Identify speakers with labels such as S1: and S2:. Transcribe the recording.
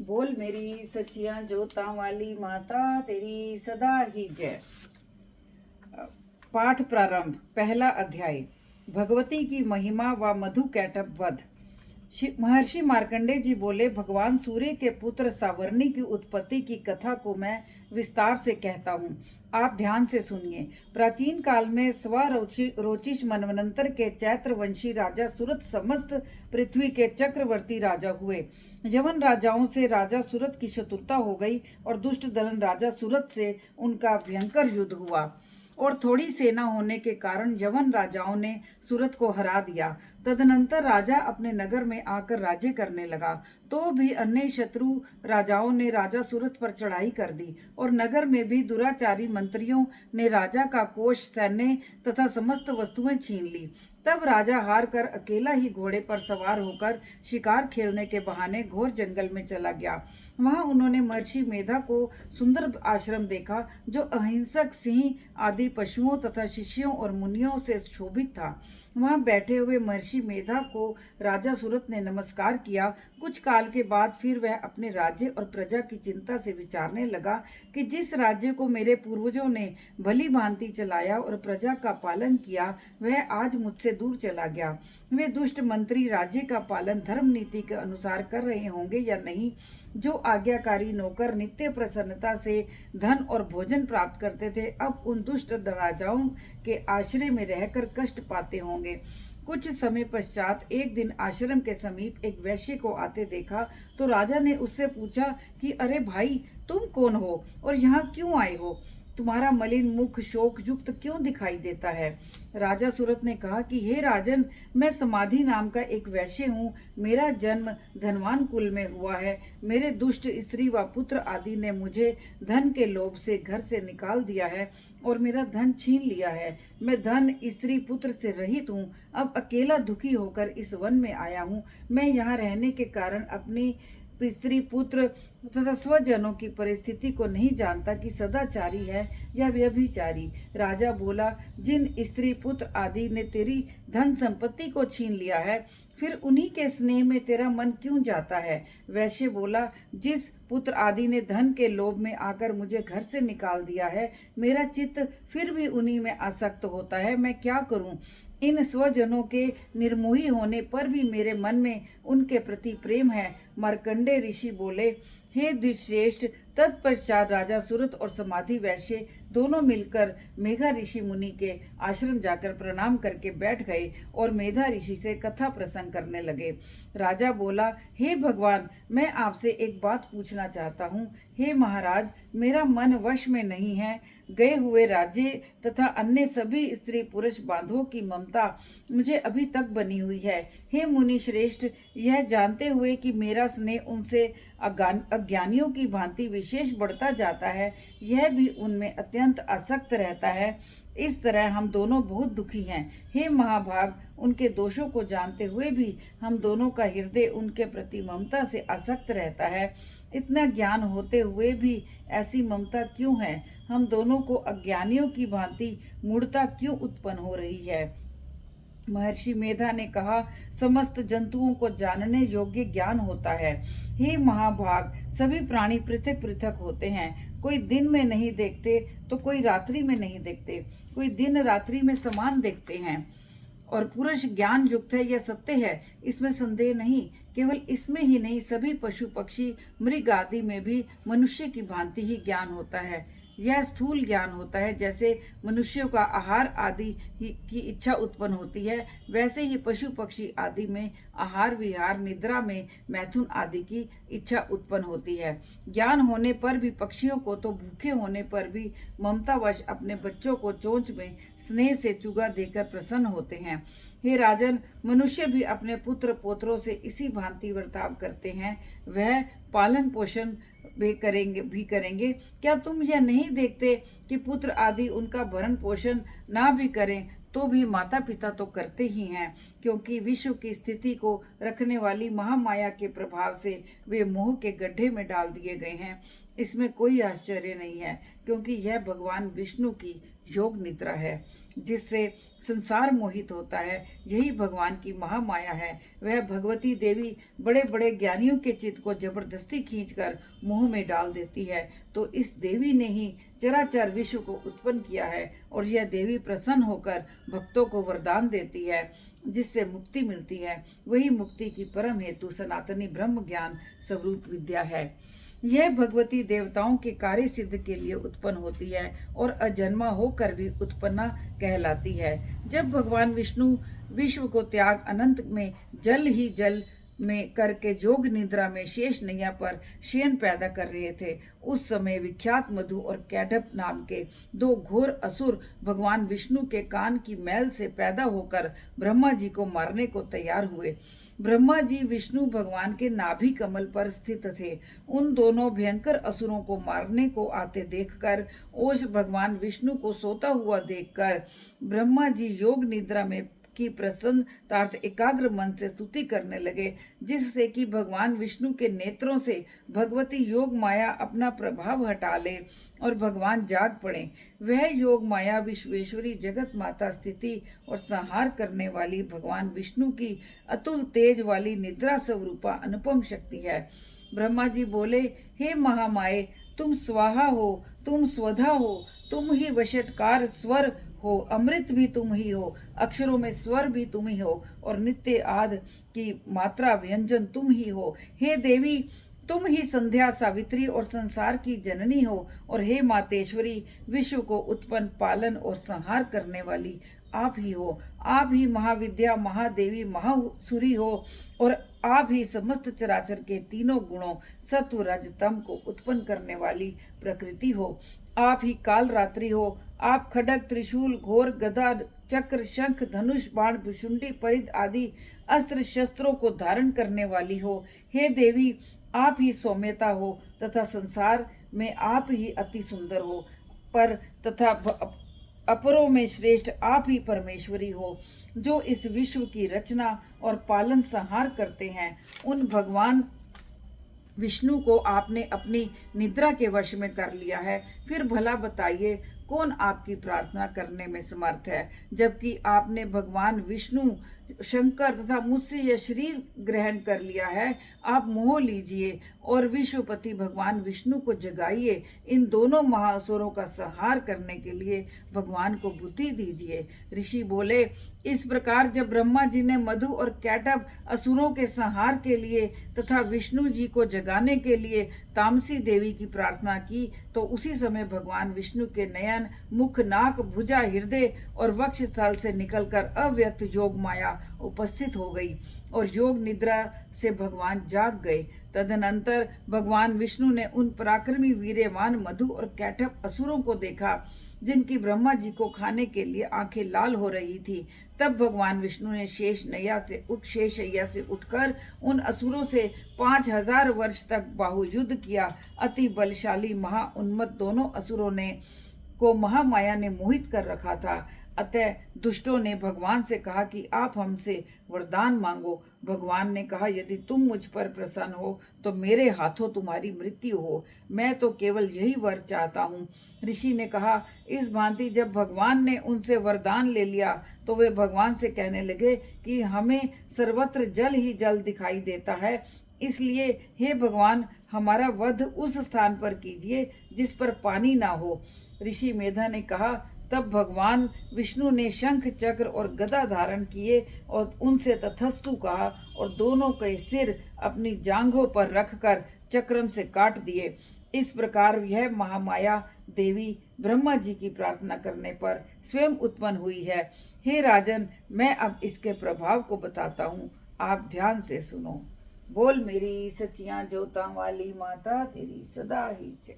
S1: बोल मेरी सच्चियां जोतां वाली माता तेरी सदा ही जय। पाठ प्रारंभ। पहला अध्याय। भगवती की महिमा व मधु कैटभ वध। महर्षि मार्कंडे जी बोले, भगवान सूर्य के पुत्र सावर्णी की उत्पत्ति की कथा को मैं विस्तार से कहता हूँ, आप ध्यान से सुनिए। प्राचीन काल में स्वरोचिष मनवंतर के चैत्रवंशी राजा सुरत समस्त पृथ्वी के चक्रवर्ती राजा हुए। यवन राजाओं से राजा सुरत की शत्रुता हो गई और दुष्ट दलन राजा सुरत से उनका भयंकर युद्ध हुआ और थोड़ी सेना होने के कारण यवन राजाओं ने सूरत को हरा दिया। तदनंतर राजा अपने नगर में आकर राज्य करने लगा, तो भी अन्य शत्रु राजाओं ने राजा सूरत पर चढ़ाई कर दी और नगर में भी दुराचारी मंत्रियों ने राजा का कोष, सैन्य तथा समस्त वस्तुएं छीन ली। तब राजा हार कर अकेला ही घोड़े पर सवार होकर शिकार खेलने के बहाने घोर जंगल में चला गया। वहां उन्होंने महर्षि मेधा को सुंदर आश्रम देखा, जो अहिंसक सिंह आदि पशुओं तथा शिष्यों और मुनियों से शोभित था। वहां बैठे हुए महर्षि मेधा को राजा सूरत ने नमस्कार किया। कुछ काल के बाद फिर वह अपने राज्य और प्रजा की चिंता से विचारने लगा कि जिस राज्य को मेरे पूर्वजों ने भली भांति चलाया और प्रजा का पालन किया, वह आज मुझसे दूर चला गया। वे दुष्ट मंत्री राज्य का पालन धर्म नीति के अनुसार कर रहे होंगे या नहीं। जो आज्ञाकारी नौकर नित्य प्रसन्नता से धन और भोजन प्राप्त करते थे, अब उन दुष्ट राजाओं के आश्रय में रहकर कष्ट पाते होंगे। कुछ समय पश्चात एक दिन आश्रम के समीप एक वैश्य को आते देखा, तो राजा ने उससे पूछा कि अरे भाई, तुम कौन हो और यहाँ क्यों आए हो? तुम्हारा मलिन मुख शोक युक्त क्यों दिखाई देता है? राजा सूरत ने कहा कि हे राजन, मैं समाधि नाम का एक वैश्य हूँ। मेरा जन्म धनवान कुल में हुआ है। मेरे दुष्ट स्त्री व पुत्र आदि ने मुझे धन के लोभ से घर से निकाल दिया है और मेरा धन छीन लिया है। मैं धन, स्त्री, पुत्र से रहित हूँ। अब अकेला दुखी होकर इस वन में आया हूँ। मैं यहाँ रहने के कारण अपनी स्त्री, पुत्र तथा स्वजनों की परिस्थिति को नहीं जानता कि सदाचारी है या व्यभिचारी। राजा बोला, जिन स्त्री, पुत्र आदि ने तेरी धन संपत्ति को छीन लिया है, फिर उन्हीं के स्नेह में तेरा मन क्यों जाता है? वैश्य बोला, जिस पुत्र आदि ने धन के लोभ में आकर मुझे घर से निकाल दिया है, मेरा चित्त फिर भी उन्हीं में आसक्त होता है। मैं क्या करूं? इन स्वजनों के निर्मोही होने पर भी मेरे मन में उनके प्रति प्रेम है। मार्कंडे ऋषि बोले, हे द्विश्रेष्ठ। तत्पश्चात राजा सूरत और समाधि वैश्य दोनों मिलकर मेधा ऋषि मुनि के आश्रम जाकर प्रणाम करके बैठ गए और मेधा ऋषि से कथा प्रसंग करने लगे। राजा बोला, हे भगवान, मैं आपसे एक बात पूछना चाहता हूँ। हे महाराज, मेरा मन वश में नहीं है। गए हुए राज्य तथा अन्य सभी स्त्री पुरुष बांधवों की ममता मुझे अभी तक बनी हुई है। हे मुनि श्रेष्ठ, यह जानते हुए कि मेरा स्नेह उनसे अज्ञानियों की भांति विशेष बढ़ता जाता है, यह भी उनमें अत्यंत आसक्त रहता है। इस तरह हम दोनों बहुत दुखी हैं। हे महाभाग, उनके दोषों को जानते हुए भी हम दोनों का हृदय उनके प्रति ममता से आसक्त रहता है। इतना ज्ञान होते हुए भी ऐसी ममता क्यों है? हम दोनों को अज्ञानियों की भांति मूढ़ता क्यों उत्पन्न हो रही है? महर्षि मेधा ने कहा, समस्त जंतुओं को जानने योग्य ज्ञान होता है। हे महाभाग, सभी प्राणी पृथक पृथक होते हैं। कोई दिन में नहीं देखते तो कोई रात्रि में नहीं देखते, कोई दिन रात्रि में समान देखते हैं। और पुरुष ज्ञान युक्त है, यह सत्य है, इसमें संदेह नहीं। केवल इसमें ही नहीं, सभी पशु पक्षी मृग आदि में भी मनुष्य की भांति ही ज्ञान होता है। यह स्थूल ज्ञान होता है। जैसे मनुष्यों का आहार आदि की इच्छा उत्पन्न होती है, वैसे ही पशु पक्षी आदि में आहार, विहार, निद्रा में मैथुन आदि की इच्छा उत्पन्न होती है। ज्ञान होने पर भी पक्षियों को तो भूखे होने पर भी ममतावश अपने बच्चों को चोंच में स्नेह से चुगा देकर प्रसन्न होते हैं। हे राजन, मनुष्य भी अपने पुत्र पोत्रों से इसी भांति बर्ताव करते हैं। वह पालन पोषण भी करेंगे। क्या तुम यह नहीं देखते कि पुत्र आदि उनका भरण पोषण ना भी करें तो भी माता पिता तो करते ही हैं, क्योंकि विश्व की स्थिति को रखने वाली महामाया के प्रभाव से वे मोह के गड्ढे में डाल दिए गए हैं। इसमें कोई आश्चर्य नहीं है, क्योंकि यह भगवान विष्णु की योग निद्रा है, जिससे संसार मोहित होता है। यही भगवान की महामाया है। वह भगवती देवी बड़े बड़े ज्ञानियों के चित्त को जबरदस्ती खींचकर मोह में डाल देती है। तो इस देवी ने ही चराचर विश्व को उत्पन्न किया है, और यह देवी प्रसन्न होकर भक्तों को वरदान देती है, जिससे मुक्ति मिलती है। वही मुक्ति की परम हेतु सनातनी ब्रह्म ज्ञान स्वरूप विद्या है। यह भगवती देवताओं के कार्य सिद्ध के लिए उत्पन्न होती है और अजन्मा होकर भी उत्पन्ना कहलाती है। जब भगवान विष्णु विश्व को त्याग अनंत में जल ही जल में करके योग निद्रा में शेष नैया पर शयन पैदा कर रहे थे, उस समय विख्यात मधु और कैटभ नाम के दो घोर असुर भगवान विष्णु के कान की मैल से पैदा होकर ब्रह्मा जी को मारने को तैयार हुए। ब्रह्मा जी विष्णु भगवान के नाभि कमल पर स्थित थे। उन दोनों भयंकर असुरों को मारने को आते देखकर और भगवान विष्णु को सोता हुआ देखकर ब्रह्मा जी योग निद्रा में की प्रसन्नतार्थ एकाग्र मन से स्तुति करने लगे, जिससे कि भगवान विष्णु के नेत्रों से भगवती योग माया अपना प्रभाव हटा ले और भगवान जाग पड़े। वह योग माया विश्वेश्वरी जगत माता स्थिति और संहार करने वाली भगवान विष्णु की अतुल तेज वाली निद्रा स्वरूपा अनुपम शक्ति है। ब्रह्मा जी बोले, हे महामाये, तुम स्वाहा हो, तुम स्वधा हो, तुम ही वशटकार स्वर हो, अमृत भी तुम ही हो, अक्षरों में स्वर भी तुम ही हो, और नित्य आदि की मात्रा व्यंजन तुम ही हो। हे देवी, तुम ही संध्या सावित्री और संसार की जननी हो, और हे मातेश्वरी, विश्व को उत्पन्न पालन और संहार करने वाली आप ही हो। आप ही महाविद्या महादेवी महासुरी हो, और आप ही समस्त चराचर के तीनों गुणों सत्व रज तम को उत्पन्न करने वाली प्रकृति हो। आप ही काल रात्रि हो। आप खड्ग त्रिशूल घोर गदा चक्र शंख धनुष बाण भुशुंडी परिध आदि अस्त्र शस्त्रों को धारण करने वाली हो। हे देवी, आप ही सौम्यता हो तथा संसार में आप ही अति सुंदर हो, पर तथा अपरों में श्रेष्ठ आप ही परमेश्वरी हो, जो इस विश्व की रचना और पालन संहार करते हैं। उन भगवान विष्णु को आपने अपनी निद्रा के वश में कर लिया है। फिर भला बताइए, कौन आपकी प्रार्थना करने में समर्थ है, जबकि आपने भगवान विष्णु शंकर तथा मुझसे यह शरीर ग्रहण कर लिया है। आप मोह लीजिए और विश्वपति भगवान विष्णु को जगाइए। इन दोनों महासुरों का संहार करने के लिए भगवान को बुद्धि दीजिए। ऋषि बोले, इस प्रकार जब ब्रह्मा जी ने मधु और कैटभ असुरों के संहार के लिए तथा विष्णु जी को जगाने के लिए तामसी देवी की प्रार्थना की, तो उसी समय भगवान विष्णु के नयन, मुख, नाक, भुजा, हृदय और वक्ष स्थल से निकलकर अव्यक्त योग माया उपस्थित हो गई और योग निद्रा से भगवान जाग गए। तदनंतर भगवान विष्णु ने उन पराक्रमी वीर्यवान मधु और कैटभ असुरों को देखा, जिनकी ब्रह्मा जी को खाने के लिए आंखें लाल हो रही थी। तब भगवान विष्णु ने शेषशैया से उठकर उन असुरों से 5000 वर्ष तक बाहुयुद्ध किया। अति बलशाली महाउन्मत्त दोनों असुरों को महामाया ने मोहित कर रखा था। अतः दुष्टों ने भगवान से कहा कि आप हमसे वरदान मांगो। भगवान ने कहा, यदि तुम मुझ पर प्रसन्न हो तो मेरे हाथों तुम्हारी मृत्यु हो। मैं तो केवल यही वर चाहता हूँ। ऋषि ने कहा, इस भांति जब भगवान ने उनसे वरदान ले लिया तो वे भगवान से कहने लगे कि हमें सर्वत्र जल ही जल दिखाई देता है, इसलिए हे भगवान, हमारा वध उस स्थान पर कीजिए जिस पर पानी ना हो। ऋषि मेधा ने कहा, तब भगवान विष्णु ने शंख चक्र और गदा धारण किए और उनसे तथस्तु कहा और दोनों के सिर अपनी जांघों पर रखकर चक्रम से काट दिए। इस प्रकार यह महामाया देवी ब्रह्मा जी की प्रार्थना करने पर स्वयं उत्पन्न हुई है। हे राजन, मैं अब इसके प्रभाव को बताता हूँ, आप ध्यान से सुनो। बोल मेरी सचियां जोतां वाली माता तेरी सदा ही जय।